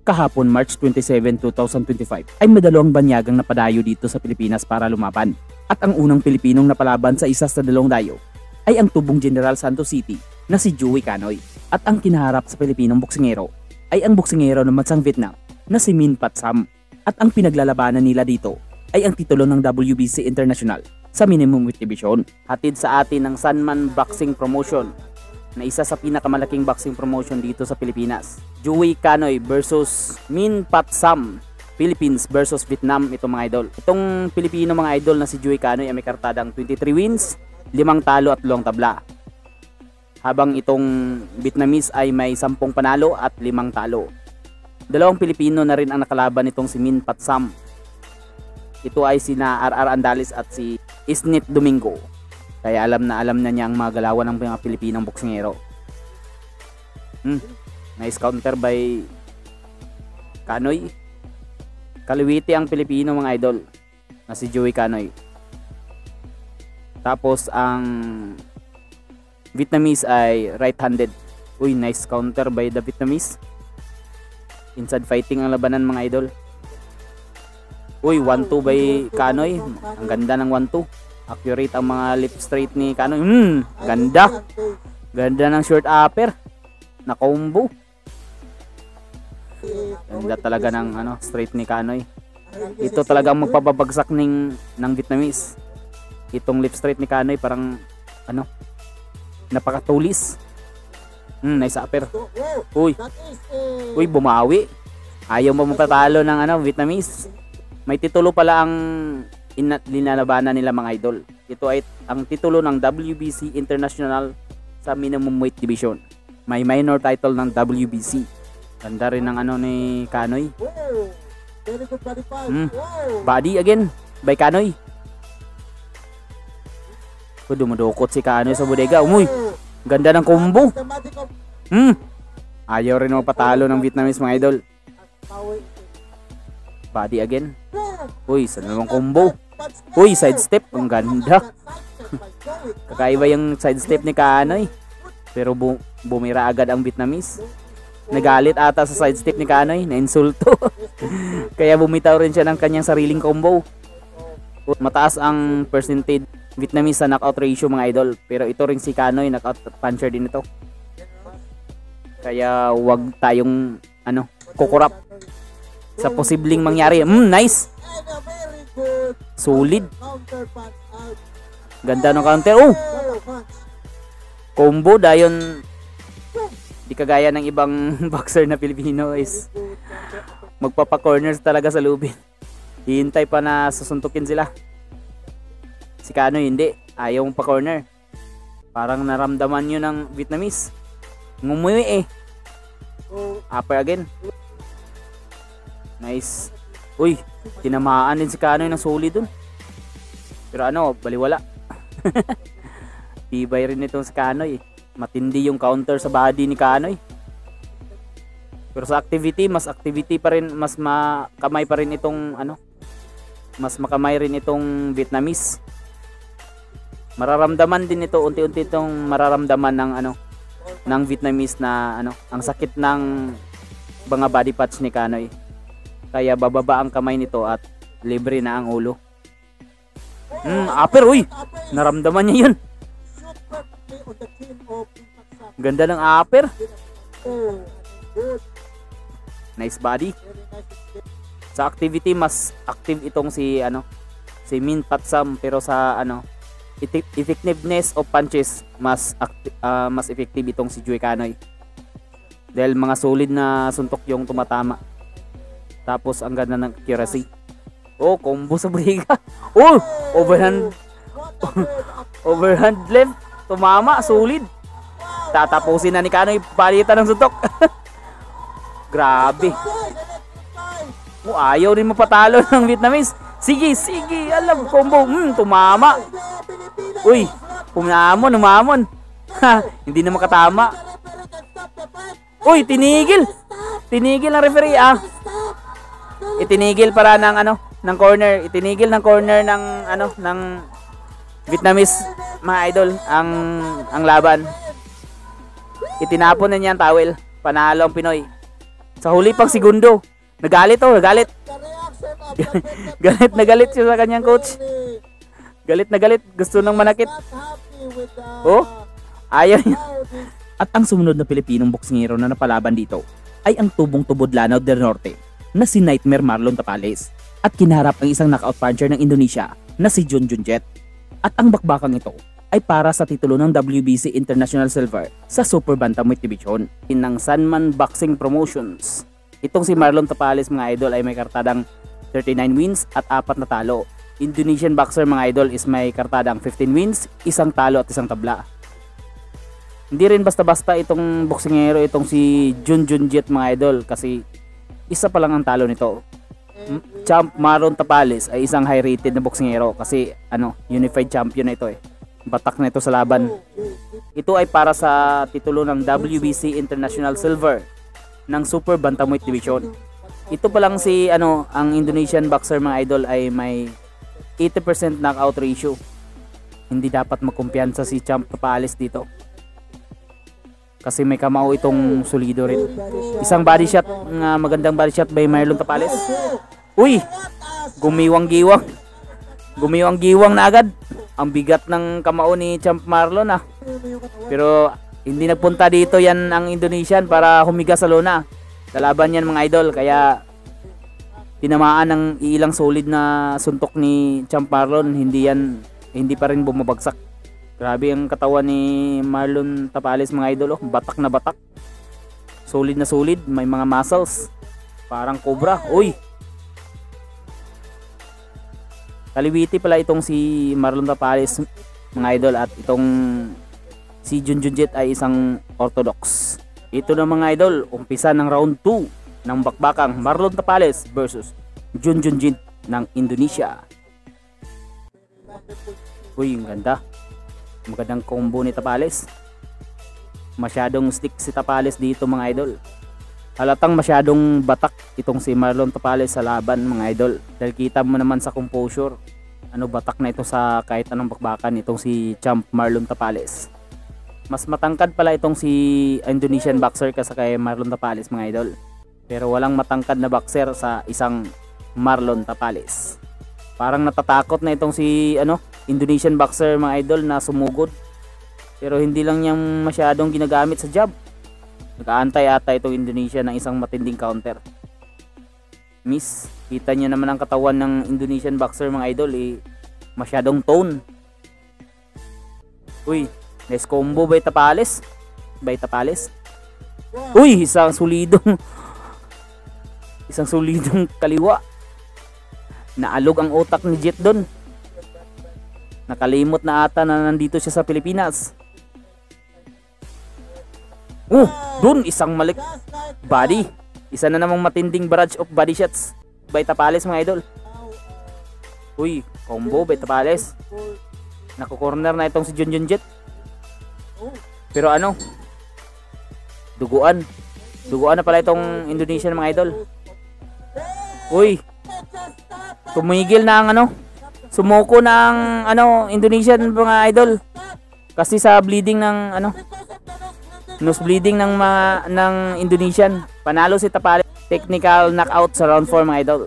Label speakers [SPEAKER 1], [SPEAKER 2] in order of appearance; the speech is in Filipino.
[SPEAKER 1] Kahapon March 27, 2025 ay may dalawang banyagang napadayo dito sa Pilipinas para lumaban. At ang unang Pilipinong napalaban sa isa sa dalawang dayo ay ang tubong General Santos City na si Joey Canoy. At ang kinaharap sa Pilipinong boksingero ay ang boksingero ng bansang Vietnam na si Min Pat Sam. At ang pinaglalabanan nila dito ay ang titulo ng WBC International sa minimum weight division. Hatid sa atin ng Sanman Boxing Promotion na isa sa pinakamalaking boxing promotion dito sa Pilipinas. Joey Canoy versus Min Pat Sam. Philippines versus Vietnam ito mga idol. Itong Pilipino mga idol na si Joey Canoy ay may kartadang 23 wins, 5 talo at 2 tabla. Habang itong Vietnamese ay may 10 panalo at 5 talo. Dalawang Pilipino na rin ang nakalaban nitong si Min Pat Sam. Ito ay sina RR Andales at si Isnit Domingo. Kaya alam na niya ang mga galawan ng mga Pilipinong boksingero. Nice counter by Canoy. Kaliwiti ang Pilipino mga idol na si Joey Canoy. Tapos ang Vietnamese ay right-handed. Uy, nice counter by the Vietnamese. Inside fighting ang labanan mga idol. Uy, 1-2 by Canoy. Ang ganda ng 1-2. Accurate ang mga lip straight ni Canoy. Ganda. Ganda ng short upper. Na combo. Ganda talaga ng straight ni Canoy. Ito talagang magpapabagsak ng Vietnamese. Itong lip straight ni Canoy parang napakatulis. Nice upper. Uy, bumawi. Ayaw mo magpatalo ng Vietnamese. May titulo pala ang linalabanan nila mga idol. Ito ay ang titulo ng WBC International sa minimum weight division. May minor title ng WBC. Ganda rin ng ni Canoy. Body again by Canoy. Dumudukot si Canoy sa bodega. Ganda ng combo. Ayaw rin magpatalo ng Vietnamese mga idol. Body again. Uy, sa namang combo. Uy, side step. Ang ganda. Kakaiba yung side step ni Canoy. Pero bumira agad ang Vietnamese. Nagalit ata sa side step ni Canoy. Na-insulto. Kaya bumitaw rin siya ng kanyang sariling combo. Mataas ang percentage Vietnamese sa knockout ratio mga idol. Pero ito rin si Canoy, knockout puncher din ito. Kaya wag tayong kukurap sa posibleng mangyari. Nice. Solid. Ganda ng counter. Combo dayon. Di kagaya ng ibang boxer na Pilipino is magpapa-corners talaga sa lubin. Hihintay pa na susuntukin sila. Si Canoy hindi. Ayaw pa corner. Parang naramdaman yun ng Vietnamese. Ngumuwi Upper again. Nice. Uy, tinamaan din si Canoy ng solid dun. Pero baliwala. Tibay rin itong si Canoy. Matindi yung counter sa body ni Canoy. Pero sa activity, mas activity pa rin, mas makamay pa rin itong mas makamay rin itong Vietnamese. Mararamdaman din ito, unti-unti itong mararamdaman ng Vietnamese na ang sakit ng mga body parts ni Canoy. Kaya bababa ang kamay nito at libre na ang ulo. Upper, uy! Naramdaman niya yun. Ganda ng upper. Nice body. Sa activity, mas active itong si Min Pat Sam. Pero sa effectiveness of punches, mas effective itong si Joey Canoy. Dahil mga solid na suntok yung tumatama. Tapos ang ganda ng accuracy. Combo sa briga. Overhand. Overhand left. Tumama, solid. Tatapusin na ni Canoy palitan ng suntok. Grabe. Ayaw rin mapatalo ng Vietnamese. Sige. Alam, combo. Tumama. Uy, umamon. Hindi na makatama. Uy, tinigil. Tinigil ng referee Itinigil para ng corner. Itinigil ng corner ng Vietnamese mga idol ang laban. Itinapon na niya ang towel. Panalo ang Pinoy. Sa huli pang segundo. Nagalit nagalit. Galit na galit siya sa kanyang coach. Galit na galit. Gusto nang manakit. Oh, ayaw niya. At ang sumunod na Pilipinong boksingero na napalaban dito ay ang tubong tubod Lanao del Norte na si Nightmare Marlon Tapales. At kinaharap ang isang knockout puncher ng Indonesia na si Junjun Jet. At ang bakbakang ito ay para sa titulo ng WBC International Silver sa Super Bantamweight Division ng Sanman Boxing Promotions. Itong si Marlon Tapales mga idol ay may kartadang 39 wins at 4 na talo. Indonesian boxer mga idol is may kartadang 15 wins, 1 talo at 1 tabla. Hindi rin basta-basta itong boksingero itong si Junjun Jet mga idol kasi isa pa lang ang talo nito. Champ Marlon Tapales ay isang high rated na boksingero kasi unified champion na ito eh. Batak na ito sa laban. Ito ay para sa titulo ng WBC International Silver ng Super Bantamweight Division. Ito pa lang si ang Indonesian boxer mga idol ay may 80% knockout ratio. Hindi dapat magkumpiyansa si Champ Tapales dito. Kasi may kamao itong solido rin. Isang body shot, magandang body shot by Marlon Tapales. Uy! Gumiwang-giwang. Gumiwang-giwang na agad. Ang bigat ng kamao ni Champ Marlon Pero hindi nagpunta dito yan ang Indonesian para humiga sa lona. Kalaban yan mga idol. Kaya tinamaan ng ilang solid na suntok ni Champ Marlon. Hindi pa rin bumabagsak. Grabe ang katawan ni Marlon Tapales mga idol. Batak na batak. Solid na solid. May mga muscles. Parang cobra. Uy! Kaliwiti pala itong si Marlon Tapales mga idol. At itong si Junjun Jet ay isang orthodox. Ito na mga idol. Umpisa ng round 2 ng bakbakang Marlon Tapales versus Junjun Jet ng Indonesia. Uy, ang ganda. Magandang combo ni Tapales. Masyadong stick si Tapales dito mga idol. Halatang masyadong batak itong si Marlon Tapales sa laban mga idol. Dahil kita mo naman sa composure. Batak na ito sa kahit anong bakbakan itong si Champ Marlon Tapales. Mas matangkad pala itong si Indonesian boxer kaysa kay Marlon Tapales mga idol. Pero walang matangkad na boxer sa isang Marlon Tapales. Parang natatakot na itong si Indonesian boxer mga idol na sumugod. Pero hindi lang niya masyadong ginagamit sa jab. Nag-aantay ata itong Indonesia ng isang matinding counter. Miss, kita niyo naman ang katawan ng Indonesian boxer mga idol masyadong tone. Uy, nice combo by Tapales. Uy, isang solidong kaliwa. Naalog ang utak ni Jet doon. Nakalimot na ata na nandito siya sa Pilipinas. Doon isang malik body. Isa na namang matinding barrage of body shots by Tapales mga idol. Uy, combo by Tapales. Nako-corner na itong si Junjun Jet. Pero duguan na pala itong Indonesian mga idol. Uy, tumigil na ang sumuko na ang Indonesian mga idol. Kasi sa bleeding ng nose bleeding ng Indonesian. Panalo si Tapales. Technical knockout sa round 4 mga idol.